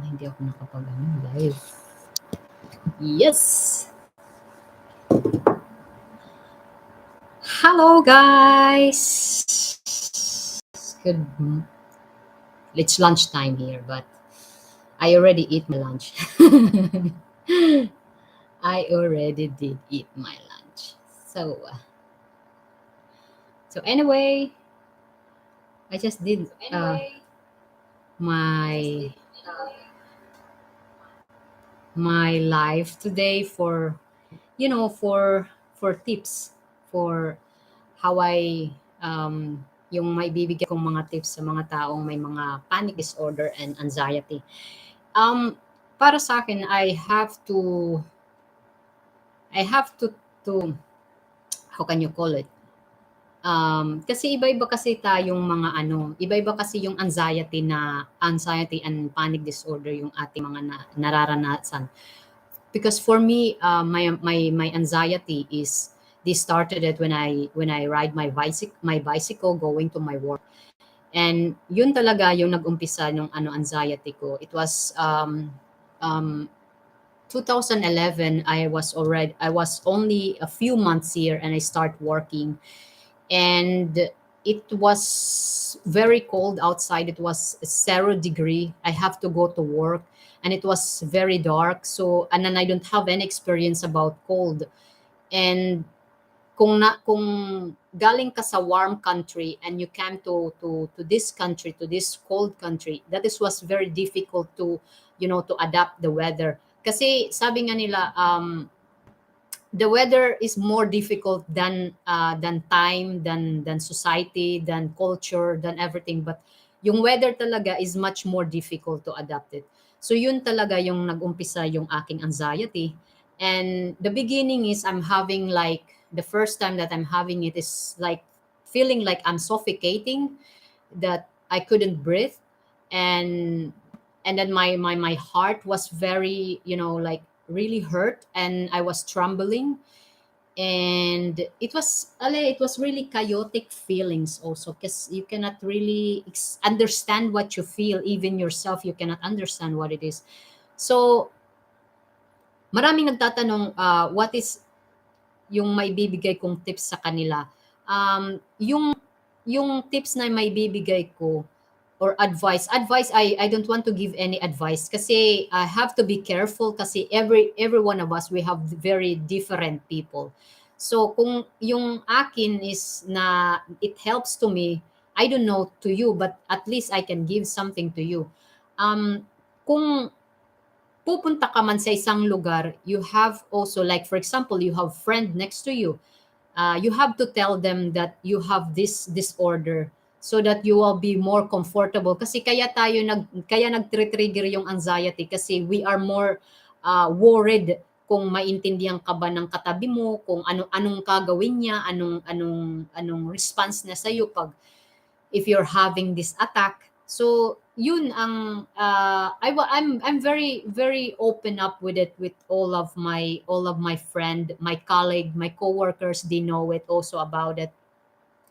Na hindi ako live. Yes! Hello, guys! Good. It's lunchtime here, but I already eat my lunch. I already did eat my lunch. So anyway, I just did my my live today for for tips for how I yung may bibigyan kong mga tips sa mga taong may mga panic disorder and anxiety. Para sa akin, I have to how can you call it? Kasi iba-iba kasi tayong mga iba-iba kasi yung anxiety and panic disorder yung ating mga nararanasan. Because for me, my anxiety is this started it when I ride my bicycle going to my work. And yun talaga yung nag-umpisa nung anxiety ko. It was um 2011. I was only a few months here and I start working, and it was very cold outside. It was 0 degree. I have to go to work, and it was very dark. So, and then I don't have any experience about cold. And kung galing ka sa warm country and you came to this country, to this cold country, that is was very difficult to adapt the weather. Kasi sabi nga nila, the weather is more difficult than time, than society, than culture, than everything. But yung weather talaga is much more difficult to adapt it. So yun talaga yung nag-umpisa yung aking anxiety. And the beginning is I'm having like the first time that I'm having it is like feeling like I'm suffocating, that I couldn't breathe. And and then my heart was very, like really hurt, and I was trembling. And it was really chaotic feelings also, because you cannot really understand what you feel. Even yourself, you cannot understand what it is. So maraming nagtatanong, what is yung may bibigay kong tips sa kanila. Yung tips na may bibigay ko, or advice, I don't want to give any advice, kasi I have to be careful, kasi every one of us, we have very different people. So kung yung akin is na it helps to me, I don't know to you, but at least I can give something to you. Kung pupunta ka man sa isang lugar, you have also, like for example, you have friend next to you. You have to tell them that you have this disorder, so that you will be more comfortable. Kasi kaya nagtre-trigger yung anxiety, kasi we are more worried kung maintindihan ka ba ng katabi mo, kung anong gagawin niya, anong response niya sa iyo pag if you're having this attack. So yun ang I'm very very open up with it, with all of my friend, my colleague, my coworkers. They know it also about it,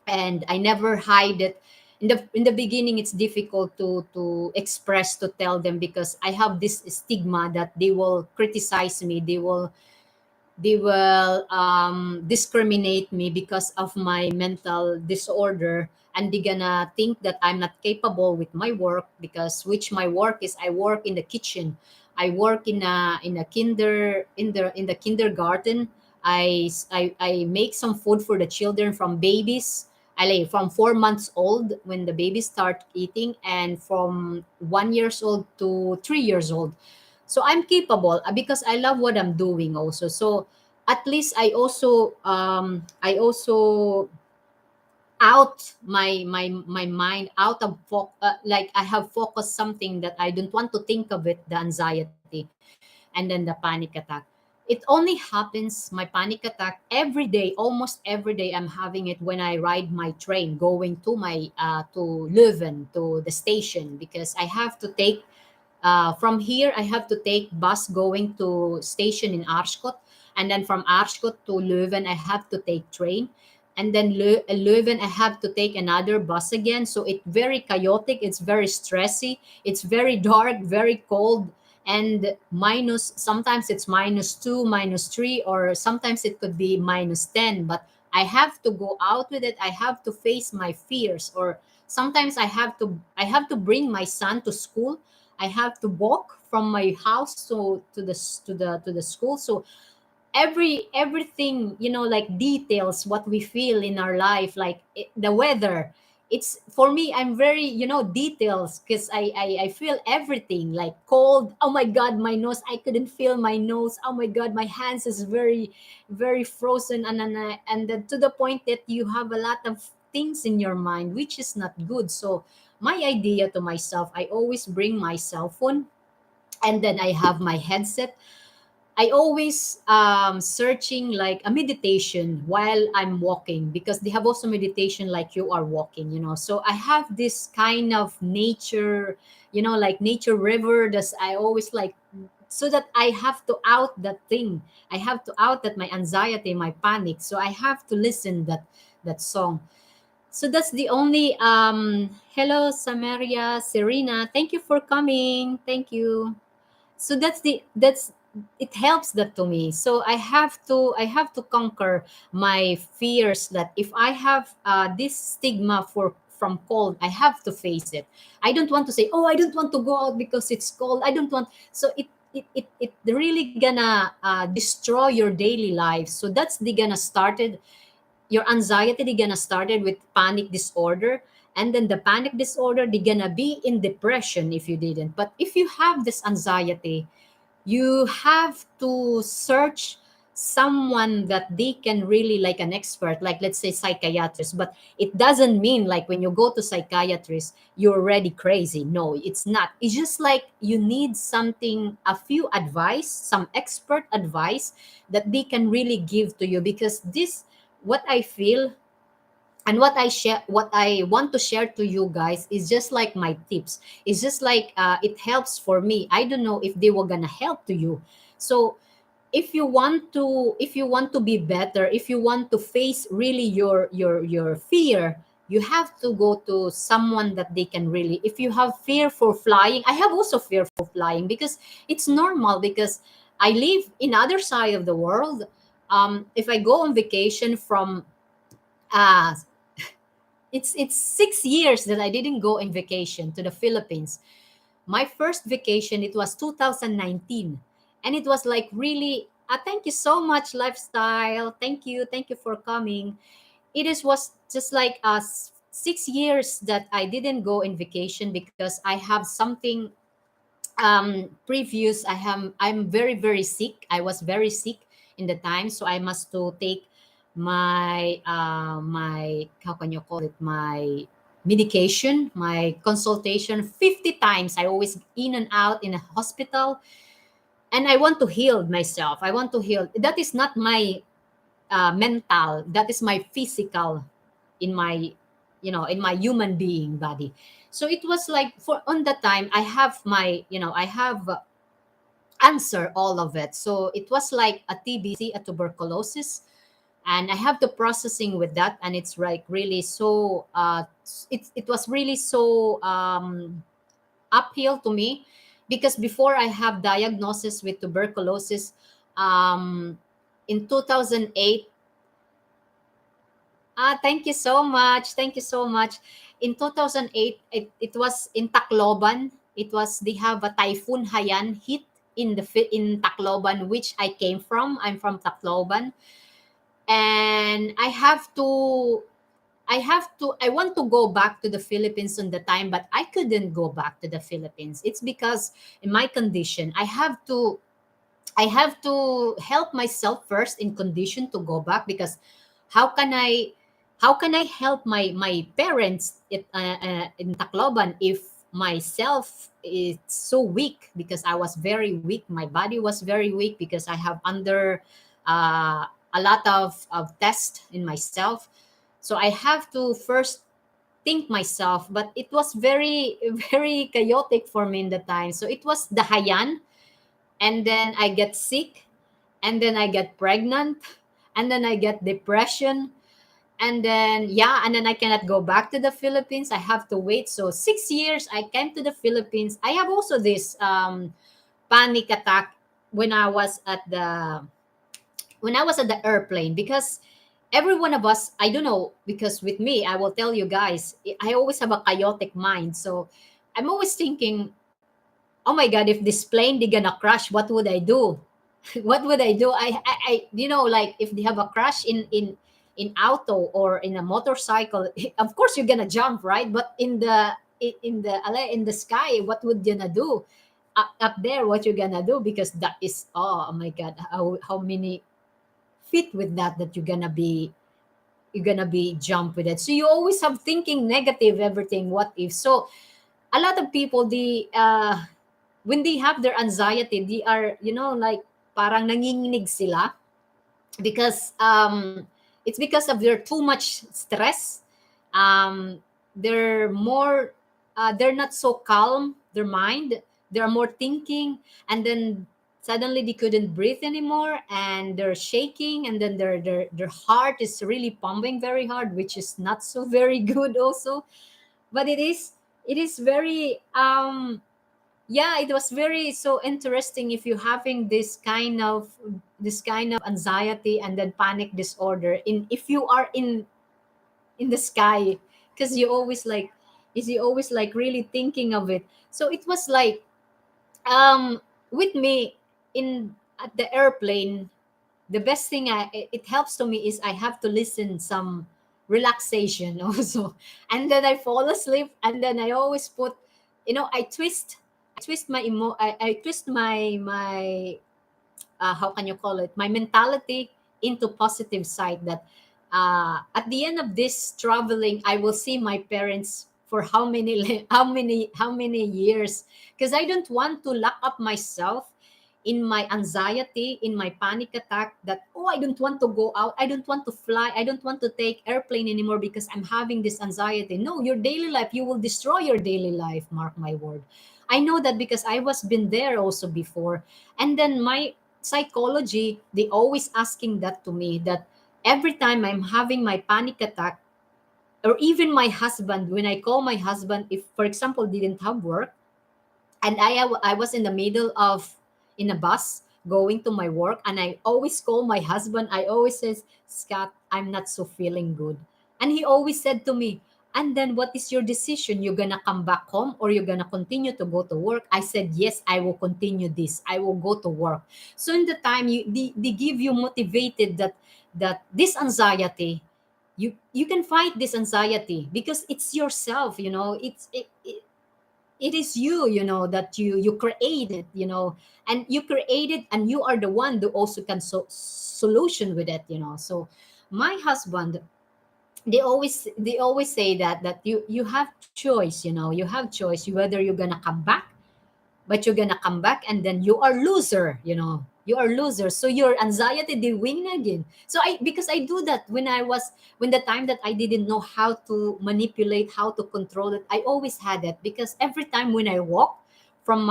and I never hide it. In the beginning, it's difficult to express, to tell them, because I have this stigma that they will criticize me, they will discriminate me because of my mental disorder, and they're gonna think that I'm not capable with my work, because which my work is, I work in the kitchen. I work in the kindergarten. I make some food for the children, from babies. From 4 months old, when the babies start eating, and from 1 years old to 3 years old. So I'm capable, because I love what I'm doing also. So at least I also out my mind, out of like I have focused something that I don't want to think of it, the anxiety, and then the panic attack. It only happens, my panic attack, every day, almost every day. I'm having it when I ride my train going to Leuven, to the station, because I have to take from here, I have to take bus going to station in Aarschot, and then from Aarschot to Leuven, I have to take train. and then Leuven, I have to take another bus again. So it's very chaotic. It's very stressy. It's very dark, very cold, and minus. Sometimes it's -2, -3, or sometimes it could be -10. But I have to go out with it. I have to face my fears. Or sometimes I have to bring my son to school. I have to walk from my house to the school. So everything, like details what we feel in our life, like the weather. It's for me, I'm very, details, because I feel everything, like cold, oh my god, my nose, I couldn't feel my nose, oh my god, my hands is very, very frozen, and then to the point that you have a lot of things in your mind, which is not good. So my idea to myself, I always bring my cell phone, and then I have my headset. I always searching like a meditation while I'm walking, because they have also meditation like you are walking. So I have this kind of nature, like nature river. That's I always like, so that I have to out that thing. I have to out that my anxiety, my panic. So I have to listen that song. So that's the only hello Samaria, Serena. Thank you for coming. Thank you. So that's it helps that to me. So I have to conquer my fears, that if I have this stigma for from cold, I have to face it. I don't want to say, oh, I don't want to go out because it's cold, I don't want. So it really gonna destroy your daily life. So that's the gonna started your anxiety, they gonna started with panic disorder, and then the panic disorder, they gonna be in depression if you didn't. But if you have this anxiety, you have to search someone that they can really, like an expert, like let's say psychiatrist. But it doesn't mean like when you go to psychiatrist you're already crazy. No, it's not. It's just like you need something, a few advice, some expert advice that they can really give to you. Because this, what I feel, and what I want to share to you guys is just like my tips. It's just like it helps for me. I don't know if they were gonna help to you. So if you want to be better, if you want to face really your fear, you have to go to someone that they can really. If you have fear for flying, I have also fear for flying, because it's normal, because I live in other side of the world. If I go on vacation from uh, it's 6 years that I didn't go on vacation to the Philippines. My first vacation, it was 2019, and it was like really. Thank you so much, lifestyle. Thank you for coming. Was just like 6 years that I didn't go on vacation because I have something previous. I'm very, very sick. I was very sick in the time, so I must to take my how can you call it, my medication, my consultation 50 times. I always in and out in a hospital, and I want to heal myself. I want to heal. That is not my mental, that is my physical, in my in my human being body. So it was like, for on that time I have my I have answer all of it. So it was like a TBC, a tuberculosis, and I have the processing with that, and it's like really so it was really so uphill to me, because before I have diagnosis with tuberculosis, um in 2008. Thank you so much. Thank you so much. In 2008, it was in Tacloban. It was, they have a typhoon Haiyan hit in Tacloban, which I came from. I'm from Tacloban, and I want to go back to the Philippines on the time, but I couldn't go back to the Philippines. It's because in my condition, I have to help myself first in condition to go back, because how can I how can I help my parents in Tacloban if myself is so weak, because I was very weak, my body was very weak, because I have under a lot of tests in myself. So I have to first think myself, but it was very very chaotic for me in the time. So it was the Haiyan, and then I get sick, and then I get pregnant, and then I get depression, And then yeah, and then I cannot go back to the Philippines. I have to wait. So 6 years I came to the Philippines. I have also this panic attack when I was at the airplane, because every one of us, I don't know, because with me, I will tell you guys, I always have a chaotic mind. So I'm always thinking, oh my god, if this plane they gonna crash, what would I do? What would I do? Like if they have a crash in auto or in a motorcycle, of course you're gonna jump, right? But in the sky, what would you gonna do? Up there, what you're gonna do? Because that is, oh my god, how many feet with that you're gonna be jump with it. So you always have thinking negative everything. What if? So a lot of people, when they have their anxiety, they are, like parang nanginginig sila, because it's because of their too much stress. um they're not so calm, their mind, they're more thinking, and then suddenly they couldn't breathe anymore, and they're shaking, and then their heart is really pumping very hard, which is not so very good also. But it is very, yeah, it was very so interesting if you're having this kind of anxiety and then panic disorder, in if you are in the sky, because you always like really thinking of it. So it was like, with me, in at the airplane, the best thing it helps to me is I have to listen some relaxation also, and then I fall asleep, and then I always put, I twist I twist my how can you call it, my mentality into positive side, that at the end of this traveling I will see my parents for how many how many years, because I don't want to lock up myself in my anxiety, in my panic attack, that, oh, I don't want to go out, I don't want to fly, I don't want to take airplane anymore because I'm having this anxiety. No, your daily life, you will destroy your daily life, mark my word. I know that because I was been there also before. And then my psychology, they always asking that to me, that every time I'm having my panic attack, or even my husband, when I call my husband, if for example didn't have work, and I was in the middle of in a bus going to my work, and I always call my husband, I always says, Scott, I'm not so feeling good. And he always said to me, and then what is your decision? You're gonna come back home or you're gonna continue to go to work? I said, yes, I will continue this, I will go to work. So in the time they give you motivated that this anxiety, you can fight this anxiety because it's yourself, it is you, that you created, and you created, and you are the one who also can solution with it. So my husband, they always say that you have choice, you have choice whether you're gonna come back, but you're gonna come back and then you are loser, you are loser, so your anxiety they win again. So I because I do that when the time that I didn't know how to manipulate, how to control it, I always had it, because every time when I walk from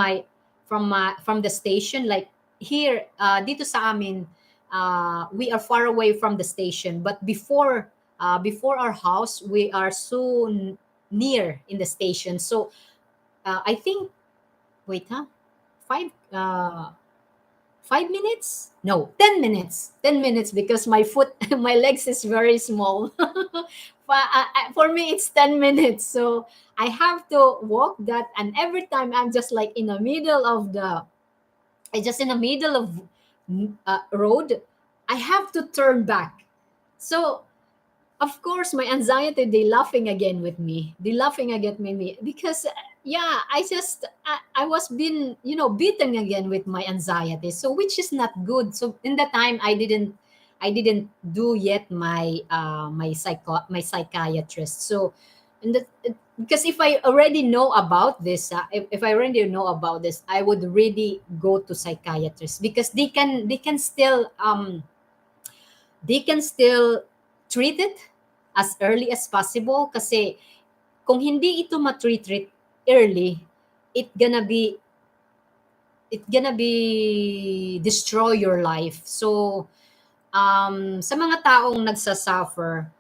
from the station, like here, dito sa amin, we are far away from the station, but before our house we are so near in the station. So I think, wait, huh? Five 5 minutes? No, 10 minutes. 10 minutes, because my foot, my legs is very small. For me, it's 10 minutes. So I have to walk that, and every time I'm just like in the middle of just in the middle of road, I have to turn back. So of course my anxiety, they laughing again with me, they laughing again with me, because yeah, I was being, beaten again with my anxiety, so which is not good. So in that time I didn't do yet my psychiatrist. So in the because if I already know about this, if I already know about this, I would really go to psychiatrist, because they can still treat it as early as possible, kasi kung hindi ito ma-treat early, it gonna be destroy your life. So sa mga taong nagsasuffer,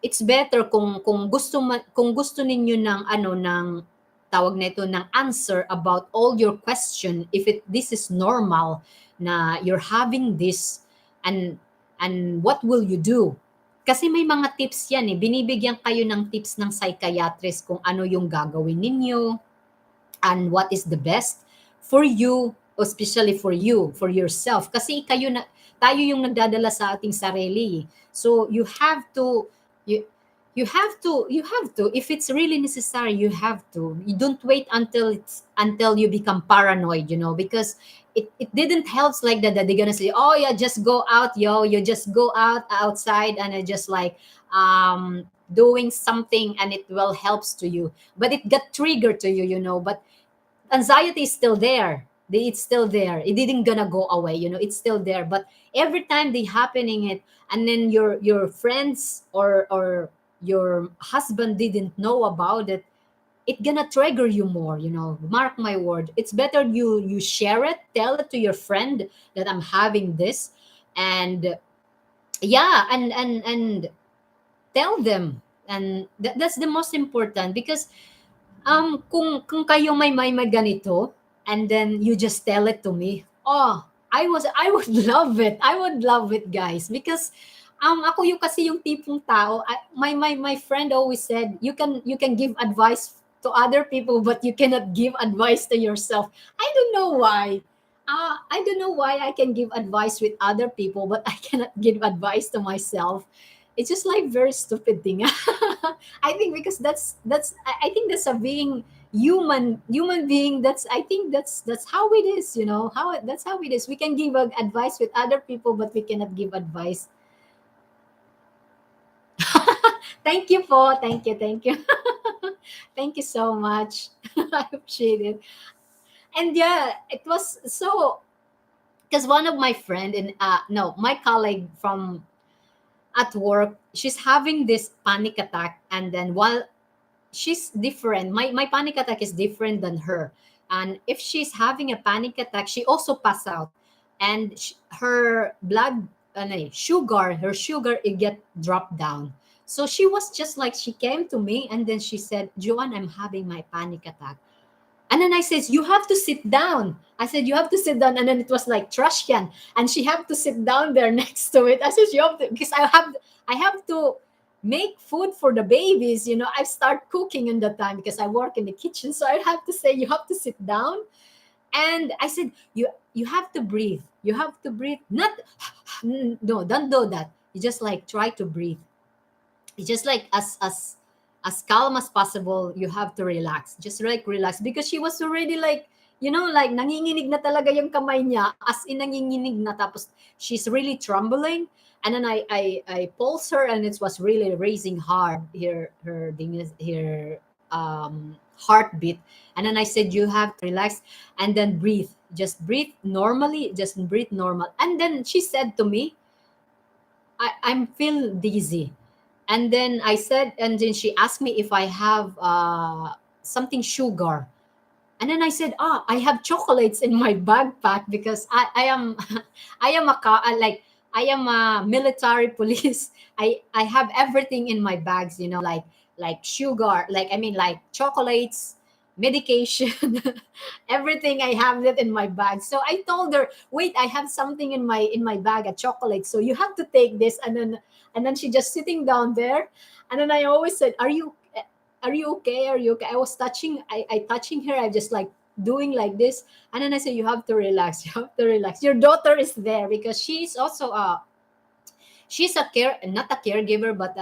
It's better kung gusto ninyo ng ano ng tawag nito ng answer about all your question, if this is normal na you're having this, and what will you do, kasi may mga tips yan eh, binibigyan kayo ng tips ng psychiatrist kung ano yung gagawin ninyo and what is the best for you, especially for you, for yourself. Kasi tayo yung nagdadala sa ating sarili. So you, you have to, if it's really necessary, you have to. You don't wait until you become paranoid, because it didn't help like that they're gonna say, oh yeah, just go out, you just go outside and just like doing something and it will helps to you, but it got triggered to you, but anxiety is still there. It's still there. It didn't gonna go away. It's still there. But every time they happening it, and then your friends or your husband didn't know about it, it gonna trigger you more. Mark my word. It's better you share it, tell it to your friend that I'm having this, and yeah, and tell them, and that's the most important because kung kayo may ganito, and then you just tell it to me, oh, I would love it. I would love it, guys, because ako yung kasi yung tipong tao, my friend always said, you can give advice to other people, but you cannot give advice to yourself. I don't know why. I don't know why I can give advice with other people, but I cannot give advice to myself. It's just like very stupid thing. I think because I think that's a being human being. I think that's how it is. That's how it is. We can give advice with other people, but we cannot give advice. Thank you po. Thank you. Thank you so much. I appreciate it. And yeah, it was so because one of my friend and no, my colleague from at work, she's having this panic attack, and then while she's different, my panic attack is different than her, and if she's having a panic attack, she also pass out, and her blood her sugar it get dropped down. So she was just like, she came to me and then she said, Joanne, I'm having my panic attack. And then I said, you have to sit down. I said, you have to sit down. And then it was like trash can. And she have to sit down there next to it. I said, you have to, because I have to make food for the babies. I start cooking in the time because I work in the kitchen. So I have to say, you have to sit down. And I said, you have to breathe. You have to breathe. Not, no, don't do that. You just like try to breathe. It's just like as calm as possible. You have to relax, just like relax, because she was already like, like nanginginig na talaga yung kamay niya, as in nanginginig na, tapos she's really trembling. And then I pulse her, and it was really raising hard her thing is her heartbeat. And then I said, you have to relax and then breathe, just breathe normally, just breathe normal. And then she said to me, I'm feel dizzy. And then I said, and then she asked me if I have something sugar. And then I said, I have chocolates in my backpack because I am I am like I am a military police. I have everything in my bags, like sugar, like I mean like chocolates, medication, everything. I have it in my bag. So I told her, wait, I have something in my bag, a chocolate. So you have to take this. And then she just sitting down there. And then I always said, are you okay? Are you okay? I was I touching her. I just like doing like this. And then I said, you have to relax. You have to relax. Your daughter is there because she's also she's not a caregiver, but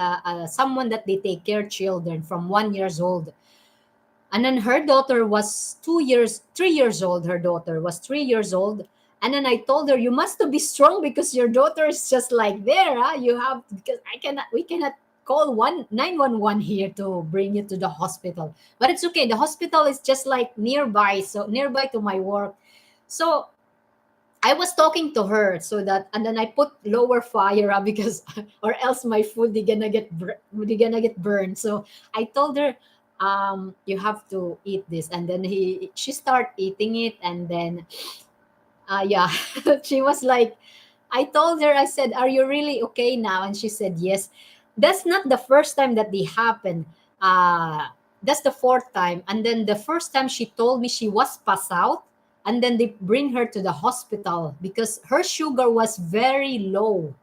someone that they take care children from 1 years old. And then her daughter was 3 years old. Her daughter was 3 years old. And then I told her, you must be strong because your daughter is just like there. Huh? You have, because we cannot call 911 here to bring you to the hospital. But it's okay. The hospital is just like nearby, so nearby to my work. So I was talking to her so that, and then I put lower fire because, or else my food they gonna get burned. So I told her, you have to eat this, and then she start eating it, and then, yeah, she was like, I told her, I said, are you really okay now? And she said yes. that's not the first time that they happen. That's the fourth time. And then the first time she told me she was passed out, and then they bring her to the hospital because her sugar was very low.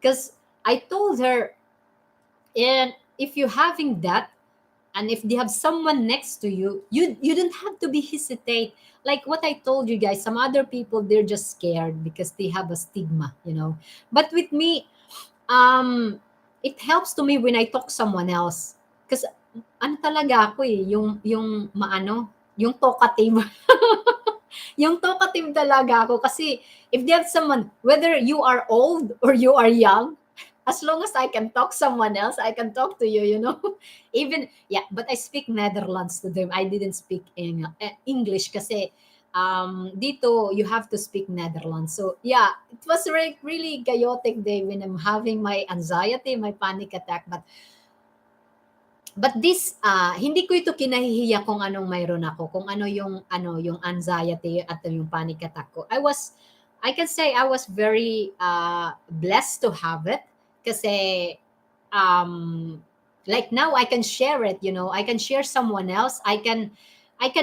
Because I told her, and if you're having that, and if they have someone next to you, you don't have to be hesitate. Like what I told you guys, some other people, they're just scared because they have a stigma, but with me, it helps to me when I talk someone else. Because ano talaga ako eh, yung maano, yung talkative. Yung talkative talaga ako kasi if they have someone, whether you are old or you are young, as long as I can talk someone else, I can talk to you. Even, yeah, but I speak Netherlands to them. I didn't speak English kasi dito you have to speak Netherlands. So yeah, it was really chaotic day when I'm having my anxiety, my panic attack. But this, hindi ko ito kinahihiya kung anong mayroon ako, kung yung anxiety at yung panic attack ko. I can say I was very blessed to have it kasi like now I can share it, I can share someone else. I can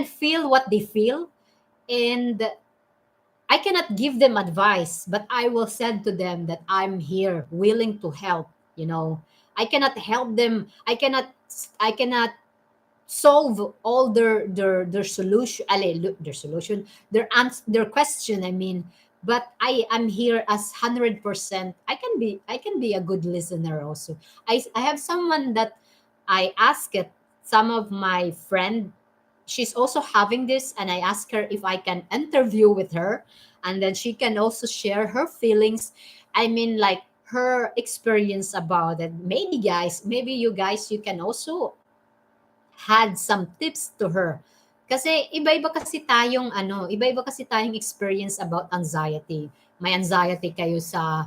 feel what they feel, and I cannot give them advice, but I will say to them that I'm here, willing to help. I cannot help them. I cannot solve all their solution. Their solution, their question. I mean, but I am here as 100%. I can be a good listener also. I have someone that I ask it. Some of my friend, she's also having this, and I ask her if I can interview with her, and then she can also share her feelings. I mean, like her experience about it. Maybe you guys, you can also had some tips to her. Kasi iba-iba kasi tayong experience about anxiety. May anxiety kayo sa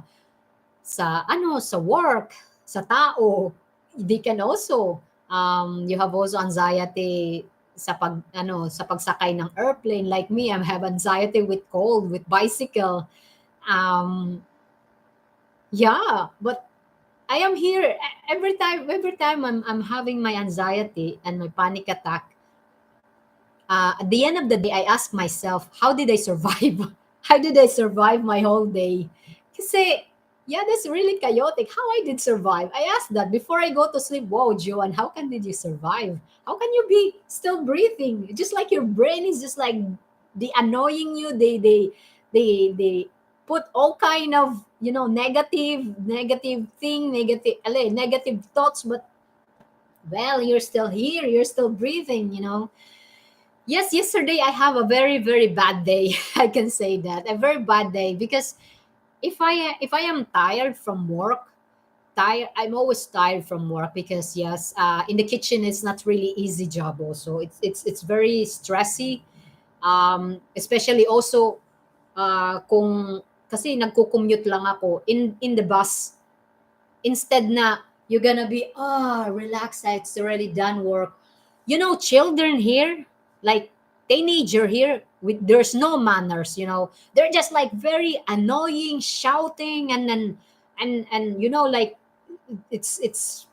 work, sa tao. They can also you have also anxiety sa pagsakay ng airplane. Like me, I have anxiety with cold, with bicycle. Um yeah, but I am here every time I'm having my anxiety and my panic attack. At the end of the day, I ask myself, how did I survive? How did I survive my whole day? Kasi, yeah, that's really chaotic. How I did survive? I asked that before I go to sleep. Wow, Joanne, how did you survive? How can you be still breathing? Just like your brain is just like they annoying you. They put all kind of negative thing, negative thoughts. But well, you're still here. You're still breathing. Yes, yesterday I have a very, very bad day. I can say that. A very bad day because if I am tired from work, I'm always tired from work because yes, in the kitchen it's not really easy job also. It's very stressy. Especially also kung kasi nagko-commute lang ako in the bus, instead na you're gonna be relaxed, it's already done work. Children here, like teenager here, with there's no manners. They're just like very annoying, shouting, and like it's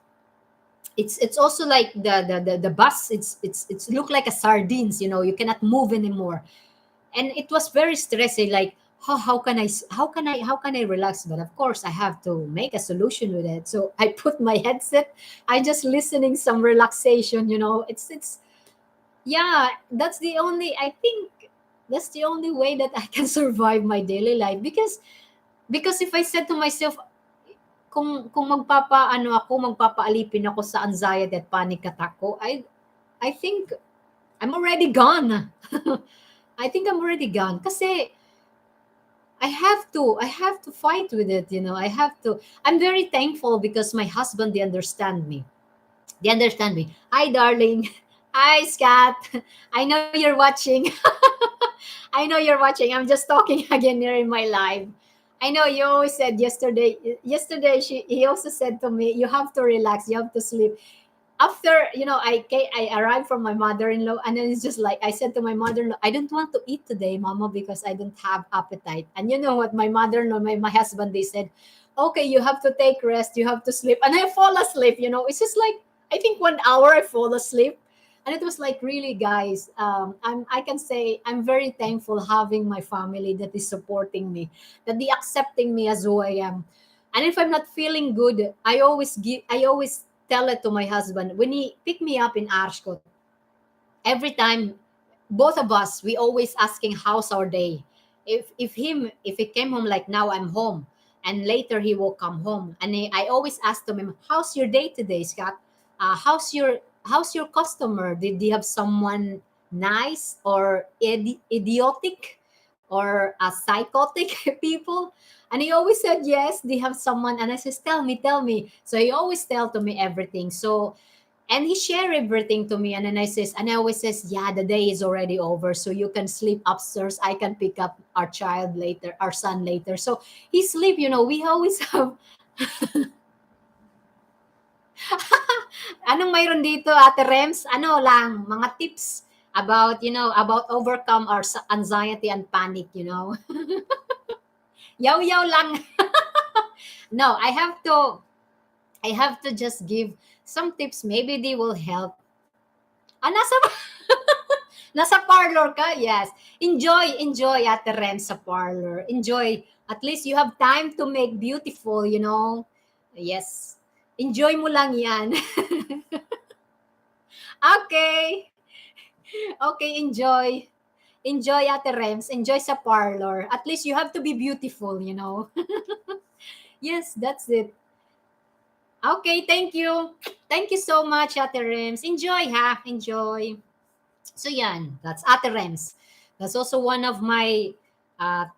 also like the bus, it's look like a sardines. You cannot move anymore, and it was very stressing. Like how can I relax? But of course I have to make a solution with it, so I put my headset. I just listening some relaxation. It's yeah, that's the only way that I can survive my daily life. Because if I said to myself, kung magpapaalipin ako sa anxiety at panic attack ko, I think I'm already gone. I think I'm already gone kasi I have to fight with it. I'm very thankful because my husband, they understand me. They understand me. Hi, darling. Hi, Scott. I know you're watching. I know you're watching. I'm just talking again here in my live. I know you always said yesterday. Yesterday, he also said to me, "You have to relax. You have to sleep." after, I arrived from my mother-in-law, and then it's just like I said to my mother-in-law, I don't want to eat today, mama, because I don't have appetite. And you know what, my mother-in-law, my husband, they said, okay, you have to take rest, you have to sleep. And I fall asleep. It's just like, I think 1 hour I fall asleep. And it was like, really, guys, I can say I'm very thankful having my family that is supporting me, that they accepting me as who I am. And if I'm not feeling good, I always tell it to my husband when he pick me up in Arshkot. Every time, both of us, we always asking how's our day. If he came home like now, I'm home, and later he will come home, and I always ask to him, how's your day today, Scott? How's your customer? Did you have someone nice or idiotic or psychotic people? And he always said yes, they have someone. And I says, tell me. So he always tell to me everything. So, and he share everything to me, and then I always says, yeah, the day is already over, so you can sleep upstairs, I can pick up our son later. So he sleep. We always have anong mayroon dito, Ate Rems? Ano lang, mga tips about overcome our anxiety and panic. Yaw lang. No, I have to just give some tips, maybe they will help. Nasa nasa parlor ka? Yes. Enjoy, Ate Ren, sa parlor. Enjoy. At least you have time to make beautiful. Yes. Enjoy mo lang yan. Okay. Okay, enjoy. Enjoy, Ate Rems. Enjoy sa parlor. At least you have to be beautiful. Yes, that's it. Okay, thank you. Thank you so much, Ate Rems. Enjoy, ha? Enjoy. So yan, that's Ate Rems. That's also one of my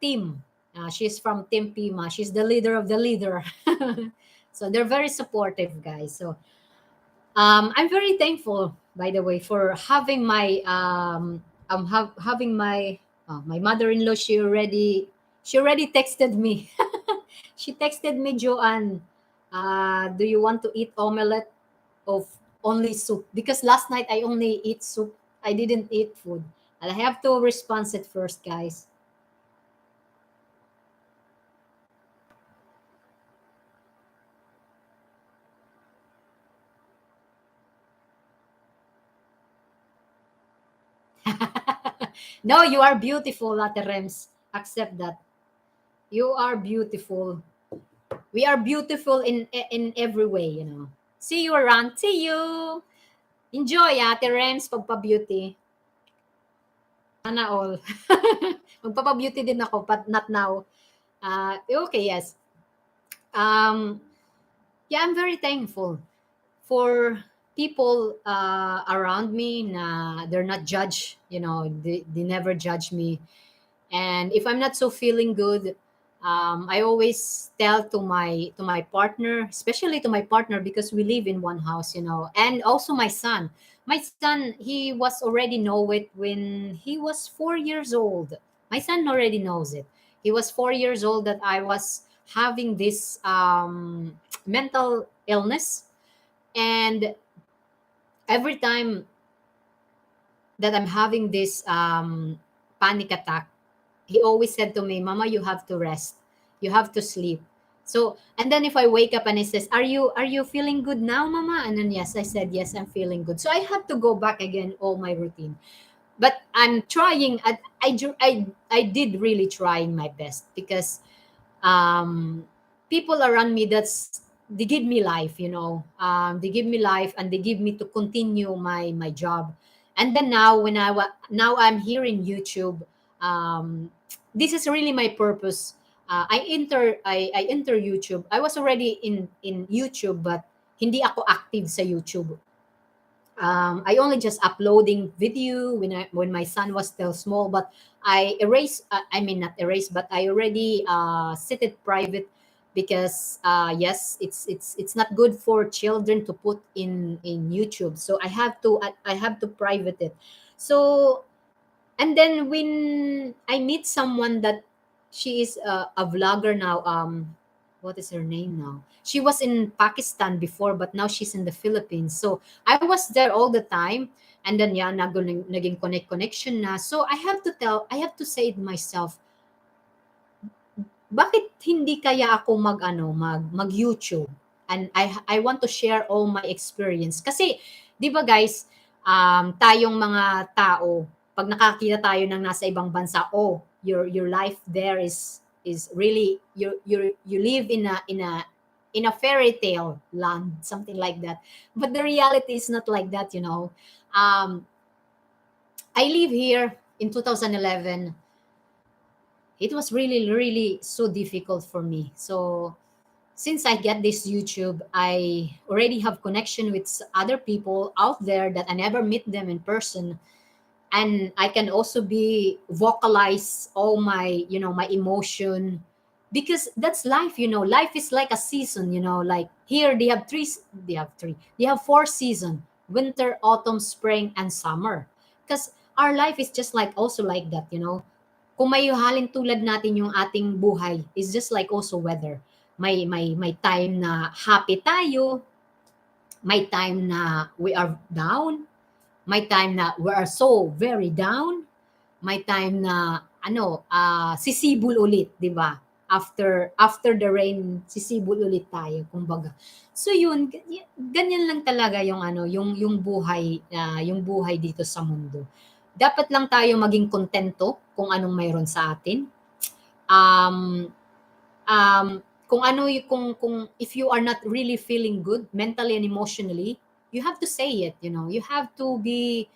team. She's from Team Pima. She's the leader of the leader. So they're very supportive, guys. So I'm very thankful, by the way, for having having my mother-in-law. She already texted me. She texted me, Joanne. Do you want to eat omelette of only soup? Because last night I only eat soup. I didn't eat food. And I have to respond it first, guys. No, you are beautiful, Ate Rems. Accept that. You are beautiful. We are beautiful in every way. See you around. See you. Enjoy, Ate Rems, pagpa-beauty. Sana all. Magpapa-beauty din ako, but not now. Okay, yes. Um, yeah, I'm very thankful for people around me. They're not judge. They never judge me. And if I'm not so feeling good, I always tell to my partner, especially to my partner, because we live in one house. And also my son. My son, he was already know it when he was 4 years old. My son already knows it. He was 4 years old that I was having this mental illness. And every time that I'm having this panic attack, he always said to me, Mama, you have to rest. You have to sleep. So, and then if I wake up and he says, are you feeling good now, Mama? And then yes, I said, yes, I'm feeling good. So I had to go back again, all my routine. But I'm trying. I did really trying my best, because um, people around me, they give me life. They give me life, and they give me to continue my job. And then now, now I'm here in YouTube. This is really my purpose. I enter YouTube. I was already in YouTube, but hindi ako active sa YouTube. I only just uploading video when my son was still small, but I erase. I mean, not erase, but I already set it private, because yes, it's not good for children to put in YouTube. So I have to private it. So, and then when I meet someone that she is a vlogger now. what is her name now? She was in Pakistan before, but now she's in the Philippines. So I was there all the time. And then yeah, naging connection na. So I have to say it myself, bakit hindi kaya ako mag YouTube? And I want to share all my experience. Kasi, di ba guys, tayong mga tao, pag nakakita tayo ng nasa ibang bansa, oh, your life there is really you live in a fairy tale land, something like that. But the reality is not like that, you know. I live here in 2011. It was really really so difficult for me. So since I get this YouTube, I already have connection with other people out there that I never meet them in person, and I can also be vocalize all my my emotion, because that's life. Life is like a season. Like here they have four season: winter, autumn, spring, and summer. Because our life is just like also like that. Kung may halin tulad natin yung ating buhay is just like also weather. May time na happy tayo, may time na we are down, may time na we are so very down, may time na sisibol ulit, 'di ba? After the rain, sisibol ulit tayo, kumbaga. So yun, ganyan lang talaga yung yung buhay dito sa mundo. Dapat lang tayo maging kontento kung anong mayroon sa atin. Um, um, kung ano kung if you are not really feeling good mentally and emotionally, you have to say it. You have to be,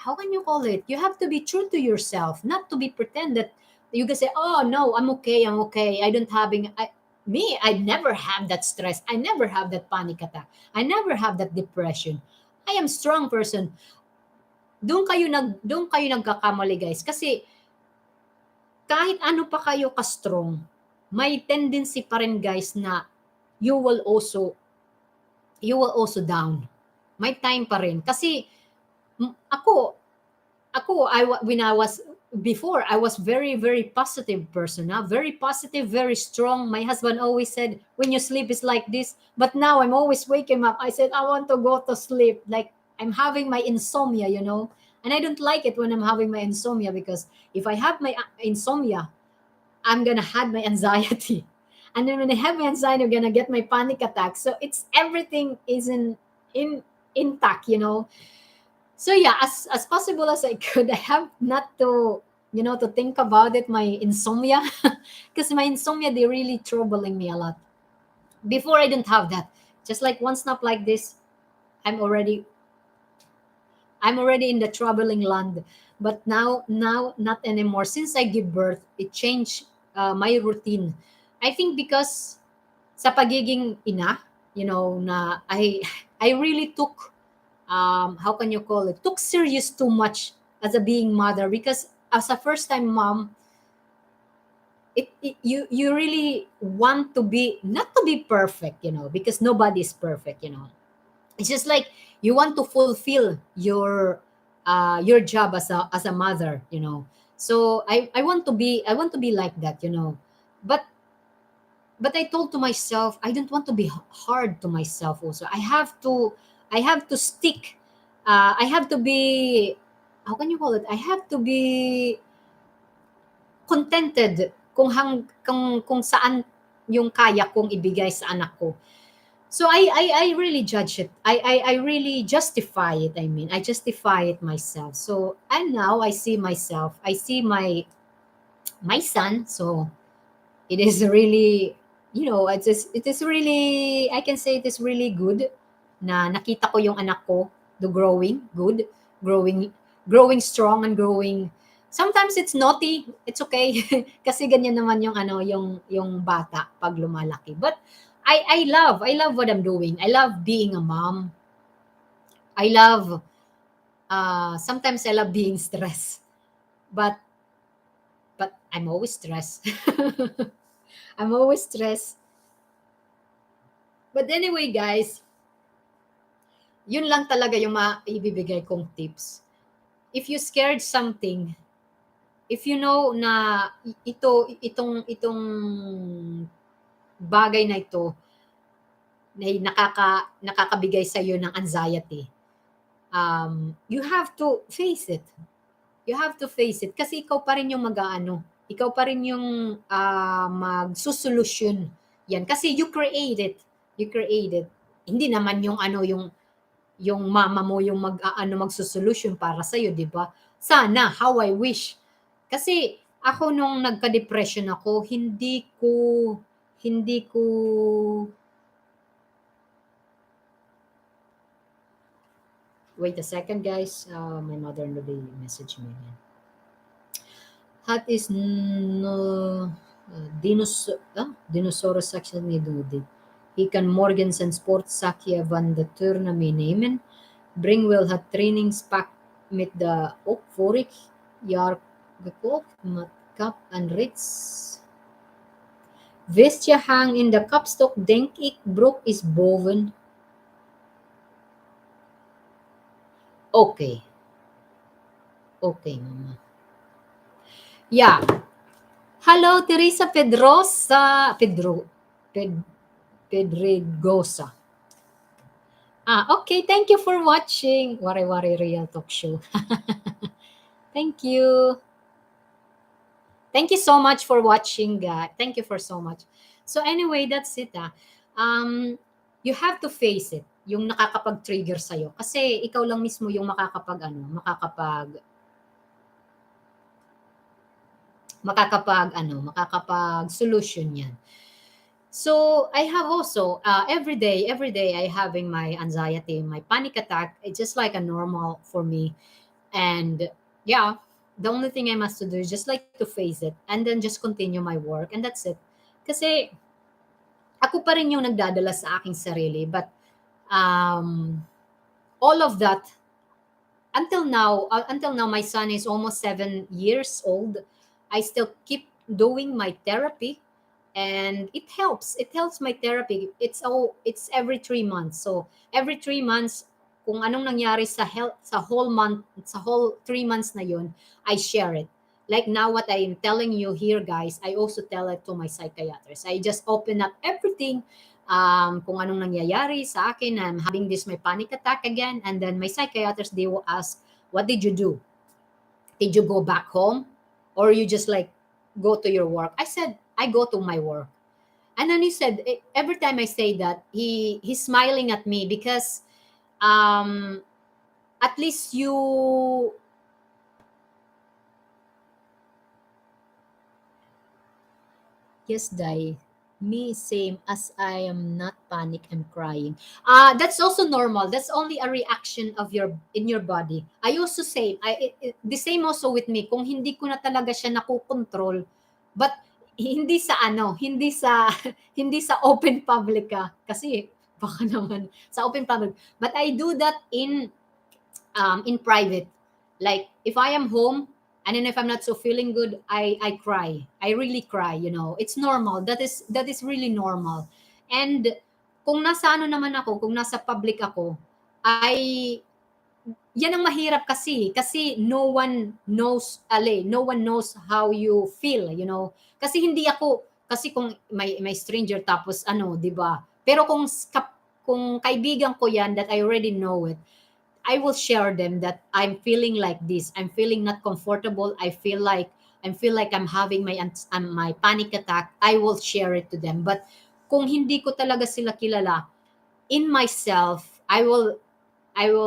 how can you call it, you have to be true to yourself, not to be pretend that you can say, oh no, I'm okay, I don't having I never have that stress, I never have that panic attack, I never have that depression, I am strong person. Doon kayo nagkakamali, guys, kasi kahit ano pa kayo ka-strong, may tendency pa rin, guys, na you will also down. May time pa rin kasi ako when I was before, I was very very positive person, very positive, very strong. My husband always said, when you sleep is like this, but now I'm always waking up, I said I want to go to sleep, like I'm having my insomnia. And I don't like it when I'm having my insomnia, because if I have my insomnia, I'm gonna have my anxiety. And then when I have my anxiety, I'm gonna get my panic attack. So it's everything is in intact. So yeah, as possible as I could, I have not to think about it, my insomnia, because my insomnia, they really troubling me a lot. Before I didn't have that. Just like one snap like this, I'm already in the troubling land. But now not anymore. Since I give birth, it changed my routine. I think because sa pagiging ina, na I really took, how can you call it, took serious too much as a being mother, because as a first time mom, you really want to be, not to be perfect, because nobody is perfect. It's just like you want to fulfill your job as a mother. So I want to be like that. But I told to myself, I don't want to be hard to myself also. I have to stick. I have to be, how can you call it, I have to be contented kung saan yung kaya kong ibigay sa anak ko. So I really judge it. I really justify it. I mean, I justify it myself. So, and now I see myself. I see my son. So it is really, it is really, I can say it is really good na nakita ko yung anak ko the growing good, growing strong, and growing. Sometimes it's naughty, it's okay, kasi ganyan naman yung bata pag lumalaki. But I love what I'm doing. I love being a mom. I love, sometimes I love being stressed, but I'm always stressed. I'm always stressed. But anyway, guys, yun lang talaga yung maibibigay kong tips. If you scared something, if you know na itong bagay na ito na nakakabigay sa iyo ng anxiety, you have to face it. You have to face it kasi ikaw pa rin yung mag-aano, ikaw pa rin yung magsosolusyon yan kasi you create it. You create it. Hindi naman yung ano yung mama mo yung magsosolusyon para sa iyo, 'di ba? Sana, how I wish. Kasi ako nung nagka-depression ako, hindi ko wait a second guys, my mother-in-law they message me again. Hat is no dinosaurus section ni Dudi. He kan Morgensen sportsakia van de tournament nemen. Bringwell hat trainingspack met de ook vorig jaar gekocht met Kap en Rits. Wist je hang in de kapstok denk ik broek is boven. Okay. Okay, mama. Yeah. Hello, Teresa Pedrosa. Pedregosa. Okay. Thank you for watching Wari Wari Real Talk Show. Thank you. Thank you so much for watching, guys. Thank you for so much. So anyway, that's it. You have to face it, yung nakakapag-trigger sa'yo. Kasi ikaw lang mismo yung makakapag solution yan. So I have also every day I having my anxiety, my panic attack. It's just like a normal for me. And yeah, the only thing I must do is just like to face it and then just continue my work and that's it. Kasi ako pa rin yung nagdadala sa aking sarili, but all of that until now my son is almost 7 years old. I still keep doing my therapy and it helps my therapy. It's every 3 months. So every 3 months kung anong nangyari sa whole month, sa whole 3 months na yun, I share it. Like now what I am telling you here, guys, I also tell it to my psychiatrist. I just open up everything, kung anong nangyayari sa akin. I'm having my panic attack again, and then my psychiatrist, they will ask, what did you do? Did you go back home? Or you just like go to your work? I said, I go to my work. And then he said, every time I say that, he's smiling at me because at least yes, Dai. Me same as I am not panic, I'm crying. That's also normal. That's only a reaction of in your body. I also say the same also with me. Kung hindi ko na talaga siya nakokontrol, but hindi sa hindi sa hindi sa open public kasi baka naman sa open public. But I do that in private. Like if I am home and then if I'm not so feeling good, I cry. I really cry, It's normal. That is really normal. And kung nasa naman ako, kung nasa public ako, yan ang mahirap kasi no one knows how you feel, Kasi hindi ako kasi kung may stranger tapos 'di ba? Pero kung kaibigan ko yan that I already know it, I will share them that I'm feeling like this. I'm feeling not comfortable. I feel like I'm having my panic attack. I will share it to them. But kung hindi ko talaga sila kilala, in myself, I will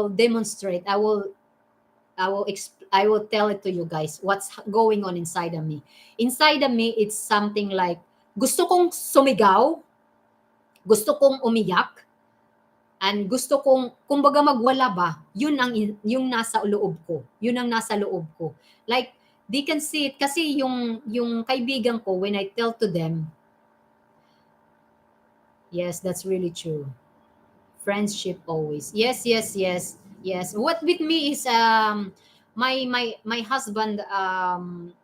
demonstrate. I will tell it to you guys what's going on inside of me. Inside of me, it's something like gusto kong sumigaw, gusto kong umiyak, and gusto kong kumbaga magwala ba, yung nasa loob ko. Yun ang nasa loob ko. Like they can see it kasi yung kaibigan ko when I tell to them, yes, that's really true. Friendship always. Yes. What with me is my husband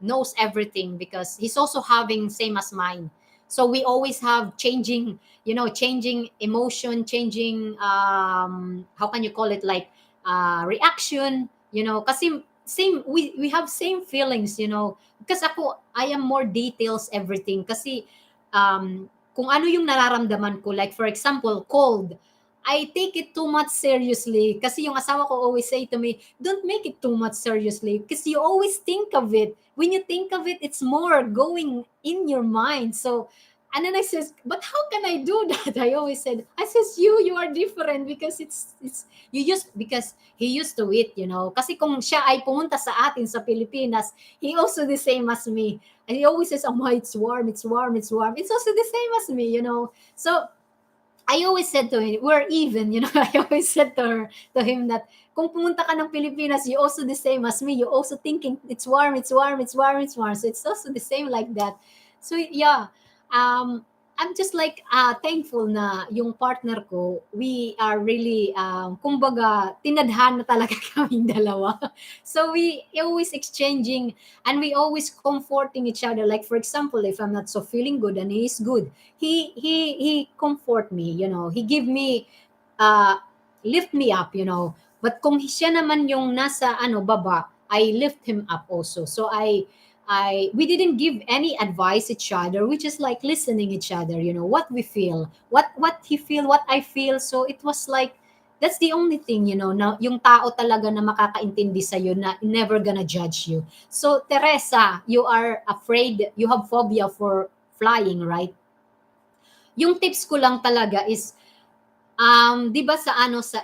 knows everything because he's also having same as mine. So we always have changing emotion, changing how can you call it, like reaction, kasi same, we have same feelings, you know, because ako, I am more details everything, kasi kung ano yung nararamdaman ko, like for example cold, I take it too much seriously, kasi yung asawa ko always say to me, don't make it too much seriously because you always think of it. When you think of it, it's more going in your mind. So, and then I says, but how can I do that? I always said, I says, you are different because it's you just, because he used to it, you know. Kasi kung siya ay pumunta sa atin sa Pilipinas, he also the same as me. And he always says, oh my, it's warm, it's warm, it's warm. It's also the same as me, you know. So I always said to him, we're even, you know. I always said to him that kung pumunta ka ng Pilipinas, you also the same as me. You also thinking it's warm, it's warm, it's warm, it's warm. So it's also the same like that. So yeah, I'm just like thankful na yung partner ko, we are really, kumbaga, tinadhana talaga kaming dalawa. So we always exchanging, and we always comforting each other. Like for example, if I'm not so feeling good and he's good, he comfort me, you know. He give me, uh, lift me up, you know. But kung siya naman yung nasa ano baba, I lift him up also. So we didn't give any advice each other. We just like listening each other, you know, what we feel, what he feel, what I feel. So it was like, that's the only thing, you know, na yung tao talaga na makakaintindi sa na never gonna judge you. So Teresa, you are afraid, you have phobia for flying, right? Yung tips ko lang talaga is, 'di ba sa ano, sa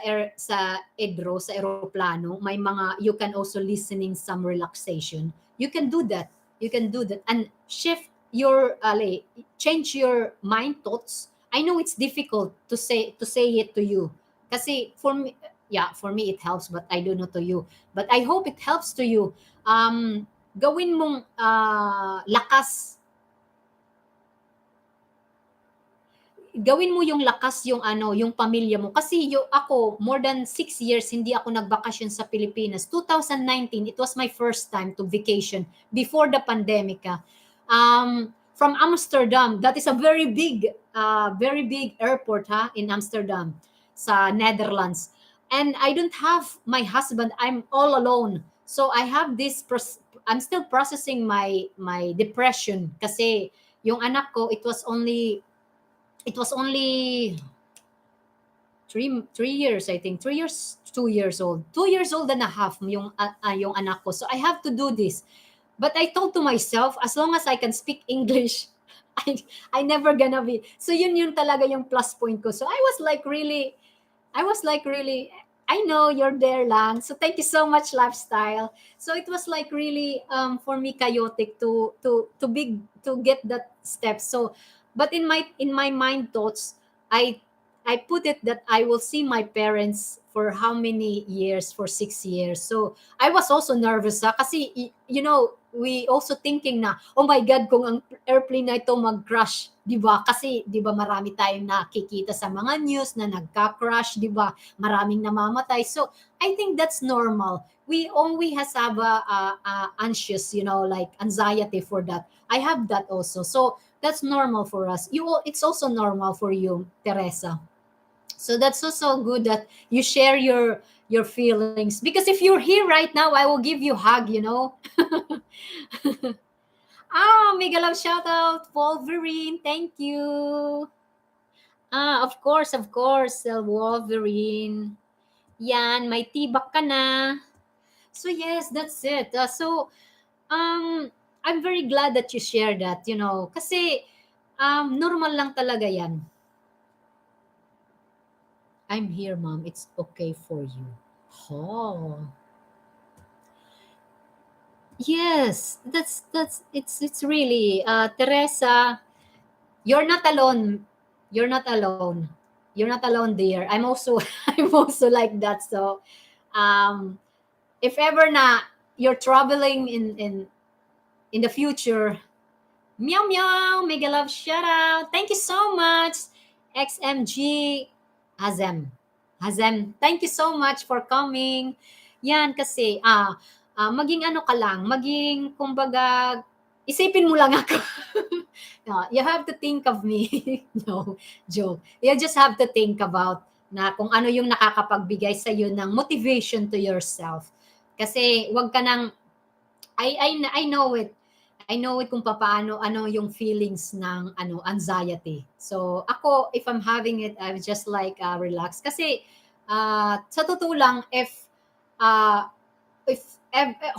EDRO, sa eroplano, may mga, you can also listening some relaxation. You can do that. You can do that and shift your change your mind thoughts. I know it's difficult to say it to you. Kasi for me, yeah, for me it helps, but I don't know to you. But I hope it helps to you. Gawin mong lakas, gawin mo yung lakas yung ano, yung pamilya mo. Kasi ako, more than 6 years, hindi ako nagbakasyon sa Pilipinas. 2019, it was my first time to vacation before the pandemic. From Amsterdam, that is a very big airport in Amsterdam, sa Netherlands. And I don't have my husband. I'm all alone. So I have this, I'm still processing my depression kasi yung anak ko, it was only 3 years, I think. 3 years, 2 years old. 2 years old and a half yung anak ko. So I have to do this. But I told to myself, as long as I can speak English, I never gonna be. So yun talaga yung plus point ko. So I was like really, I know you're there lang. So thank you so much, lifestyle. So it was like really, for me, chaotic to get that step. So, but in my mind thoughts, I I put it that I will see my parents for how many years? For 6 years. So I was also nervous kasi you know, we also thinking na, oh my God, kung ang airplane na ito mag-crash, di ba? Kasi di ba marami tayong nakikita sa mga news na nagka-crash, di ba? Maraming namamatay. So I think that's normal. We always have a anxious, you know, like anxiety for that. I have that also. So that's normal for us. It's also normal for you, Teresa. So that's also good that you share your feelings, because if you're here right now, I will give you a hug, you know. Mega love shout out, Wolverine. Thank you. Of course, Wolverine. Yan, may tibak ka na. So yes, that's it. I'm very glad that you shared that, you know, kasi normal lang talaga yan. I'm here, mom. It's okay for you. Oh. Yes, it's really, Teresa, you're not alone. You're not alone. You're not alone, dear. I'm also I'm also like that. So, um if ever na you're traveling in the future, meow meow, mega love shout out. Thank you so much, XMG Hazem. Hazem, thank you so much for coming. Yan kasi maging ano ka lang, maging kumbaga isipin mo lang ako. No, you have to think of me. No, joke. You just have to think about na kung ano yung nakakapagbigay sa iyo ng motivation to yourself. Kasi wag ka nang I know it. I know it kung papaano ano yung feelings ng ano anxiety. So ako if I'm having it I'm just like relax kasi sa totoo lang uh, if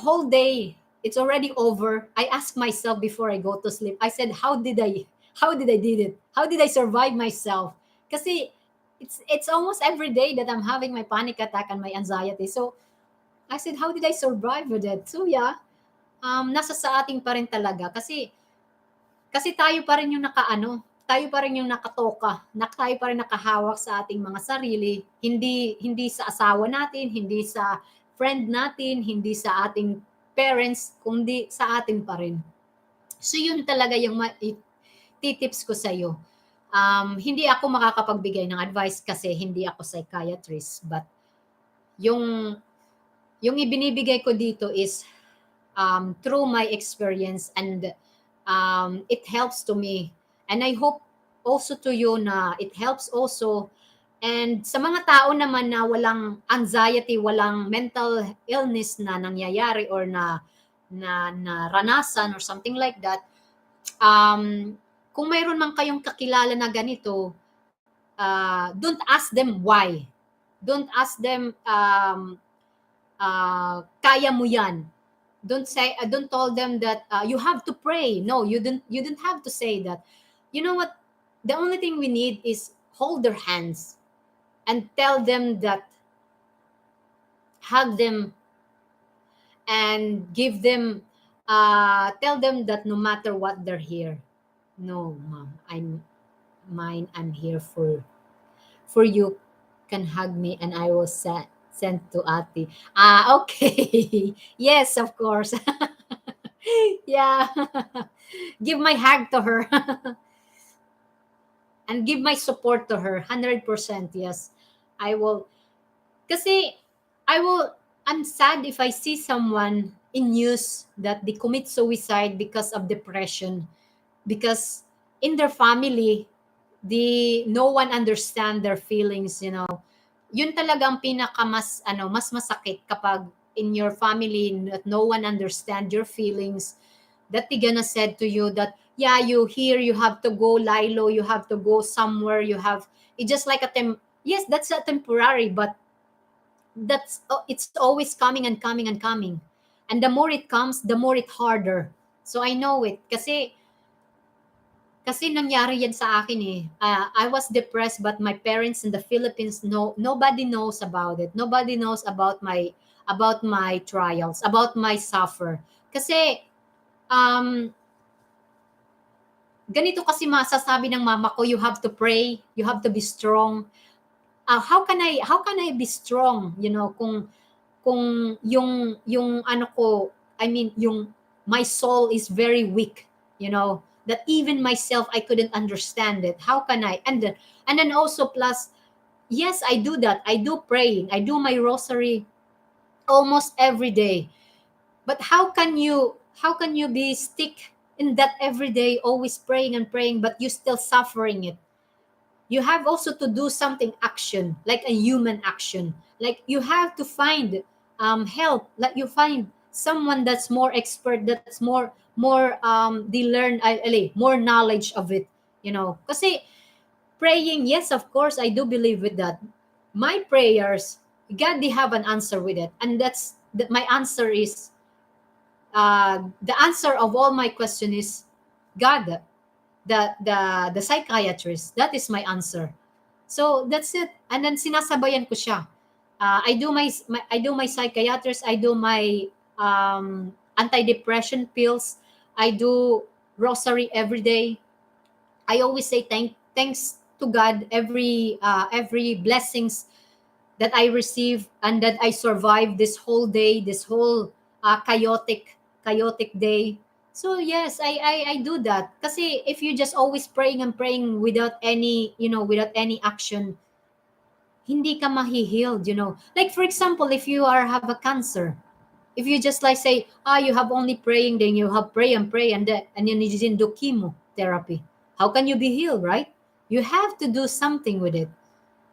whole day it's already over, I ask myself before I go to sleep. I said how did I did it? How did I survive myself? Kasi it's almost every day that I'm having my panic attack and my anxiety. So I said how did I survive with it? So yeah, nasa sa ating pa rin talaga kasi tayo pa rin yung nakaano, tayo pa rin yung nakatoka, tayo pa rin nakahawak sa ating mga sarili, hindi hindi sa asawa natin, hindi sa friend natin, hindi sa ating parents, kundi sa atin pa rin. So yun talaga yung titips ko sa iyo. Hindi ako makakapagbigay ng advice kasi hindi ako psychiatrist, but yung yung ibinibigay ko dito is through my experience and it helps to me. And I hope also to you na it helps also. And sa mga tao naman na walang anxiety, walang mental illness na nangyayari or na naranasan or something like that, kung mayroon man kayong kakilala na ganito, don't ask them why. Don't ask them, kaya mo yan. Don't tell them that you have to pray. No, you don't have to say that. You know what? The only thing we need is hold their hands and tell them that, hug them and give them, tell them that no matter what, they're here. No, mom, I'm here for you. Can hug me and I will send to Ati. Okay. Yes, of course. Yeah. Give my hug to her. And give my support to her 100%. Yes, I will. Kasi I will, I'm sad if I see someone in news that they commit suicide because of depression, because in their family no one understand their feelings, you know. Yun talaga ang pinaka mas masakit kapag in your family that no one understand your feelings, that they gonna said to you that yeah, you here, you have to go lie low, you have to go somewhere, you have it's just like yes, that's a temporary, but it's always coming and coming and coming, and the more it comes the more it harder. So I know it kasi nangyari yan sa akin eh. I was depressed but my parents in the Philippines, nobody knows about it. Nobody knows about my trials, about my suffer. Kasi ganito kasi masasabi ng mama ko, you have to pray, you have to be strong. How can I be strong, you know, kung yung ano ko, I mean, yung my soul is very weak, you know, that even myself I couldn't understand it. How can I? And then also plus, yes, I do that. I do praying. I do my rosary almost every day. But how can you be stick in that every day, always praying and praying, but you still suffering it? You have also to do something action, like a human action, like you have to find help, like you find someone that's more expert, that's more they learn more knowledge of it, you know. Kasi praying, yes, of course I do believe with that. My prayers, God, they have an answer with it, and my answer is, the answer of all my question is God, the psychiatrist. That is my answer. So that's it. And then sinasabayan ko siya. I do my psychiatrist. I do my antidepressant pills. I do rosary every day. I always say thanks to God every blessings that I receive and that I survive this whole day, this whole chaotic day. So yes, I do that. Kasi if you just always praying and praying without any, without any action, hindi ka mahi-healed, you know. Like for example, if you have a cancer, if you just like say, you have only praying, then you have pray and pray, and then you didn't do chemotherapy. How can you be healed, right? You have to do something with it.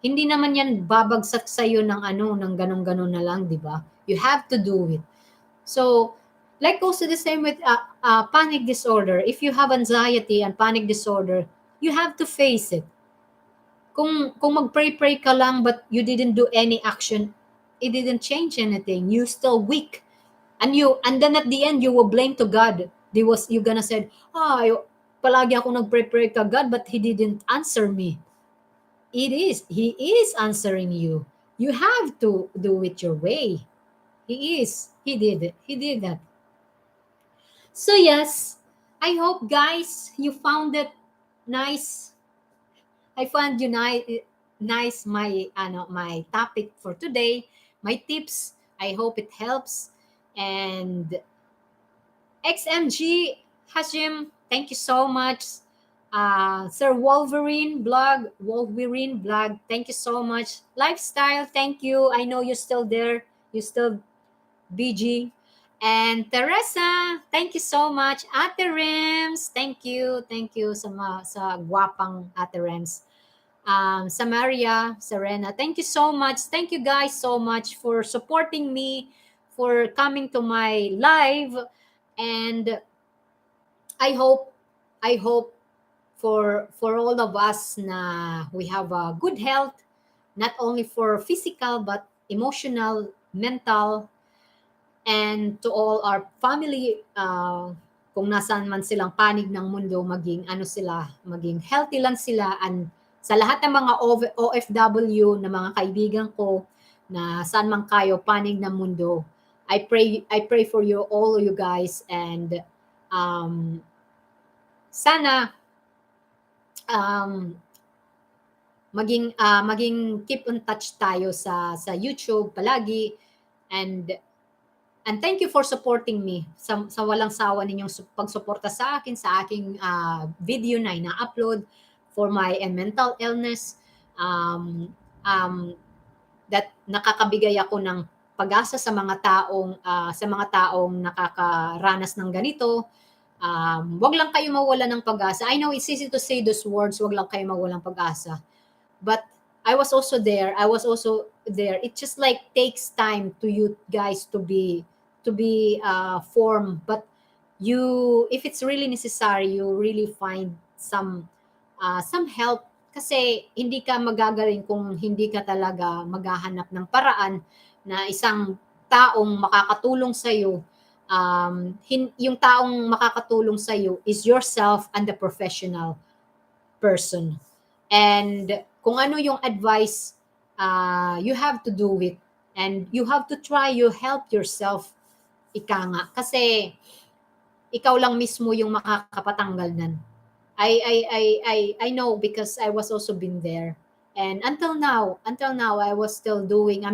Hindi naman yan babagsak sa iyo ng ng ganun-ganun na lang, 'di ba? You have to do it. So, like also the same with panic disorder. If you have anxiety and panic disorder, you have to face it. Kung mag-pray-pray ka lang but you didn't do any action, it didn't change anything. You still weak. And then at the end you will blame to God. You gonna say, palagi ako nag-pray-pray ka God but he didn't answer me. He is answering you. You have to do it your way. He did that. So yes, I hope guys you found it nice. I found you nice my my topic for today, my tips. I hope it helps. And XMG Hashim, thank you so much. Sir Wolverine blog, thank you so much. Lifestyle, thank you. I know you're still there. You're still BG. And Teresa, thank you so much. Ate Rems, thank you. Thank you sa gwapang Ate Rems. Samaria, Serena, thank you so much. Thank you guys so much for supporting me, for coming to my live. And I hope for all of us na we have a good health, not only for physical but emotional, mental, and to all our family, kung nasaan man silang panig ng mundo, maging healthy lang sila. And sa lahat ng mga OFW na mga kaibigan ko na saan man kayo panig ng mundo, I pray for you, all of you guys. And um, sana um, maging keep in touch tayo sa YouTube palagi. And thank you for supporting me sa walang sawa ninyong pagsuporta sa akin, sa aking video na ina-upload for my mental illness. That nakakabigay ako ng pag-asa sa mga taong nakakaranas ng ganito. Wag lang kayo mawala ng pag-asa. I know it's easy to say those words, wag lang kayo mawalan ng pag-asa. But I was also there. It just like takes time to you guys to be formed. But if it's really necessary, you really find some help. Kasi hindi ka magagaling kung hindi ka talaga maghahanap ng paraan na isang taong makakatulong sa iyo. Yung taong makakatulong sa iyo is yourself and the professional person. And kung ano yung advice, you have to do it. And you have to try, you help yourself. Ika nga. Kasi ikaw lang mismo yung makakapatanggal nan. I know because I was also been there. And until now, I'm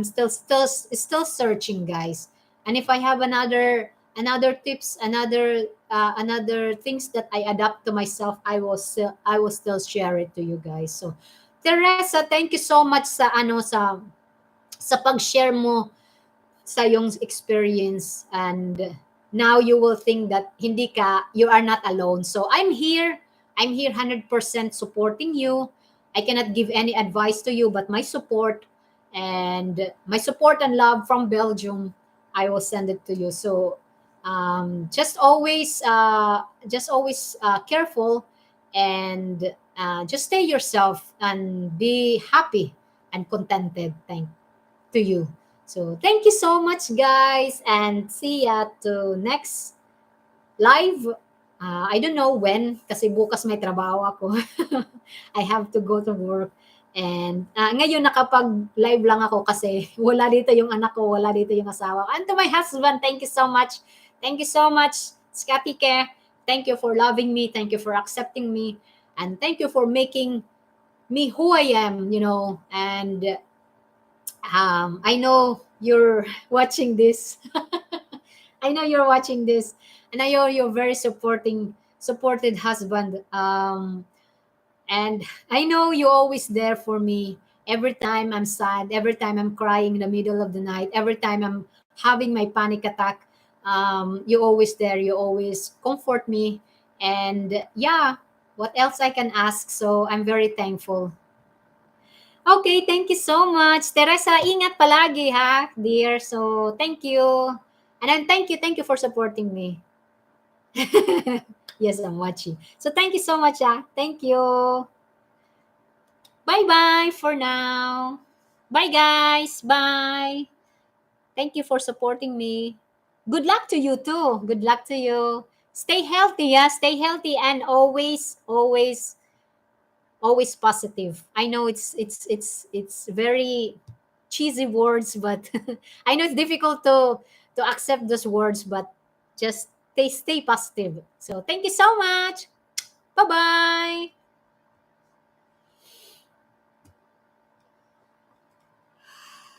still searching, guys. And if I have another tips, another things that I adapt to myself, I will still share it to you guys. So Teresa, thank you so much sa pag-share mo sa yung experience. And now you will think that you are not alone. So I'm here 100% supporting you. I cannot give any advice to you, but my support and love from Belgium, I will send it to you. So just always careful, and just stay yourself and be happy and contented. Thank to you. So thank you so much, guys, and see ya to next live. I don't know when kasi bukas may trabaho ako. I have to go to work. And ngayon nakapag-live lang ako kasi wala dito yung anak ko, wala dito yung asawa ko. And to my husband, thank you so much. Thank you so much, Skatike. Thank you for loving me. Thank you for accepting me. And thank you for making me who I am, And I know you're watching this. I know you're watching this, and I know you're very supported husband. And I know you're always there for me every time I'm sad, every time I'm crying in the middle of the night, every time I'm having my panic attack. You're always there. You always comfort me, and yeah, what else I can ask? So I'm very thankful. Okay, thank you so much. Teresa, ingat palagi ha, dear. So, thank you. And then thank you for supporting me. Yes, I'm watching. So, thank you so much ah. Thank you. Bye-bye for now. Bye guys. Bye. Thank you for supporting me. Good luck to you too. Good luck to you. Stay healthy, yeah. Stay healthy and always positive. I know it's very cheesy words, but I know it's difficult to accept those words, but just stay positive. So thank you so much. Bye bye.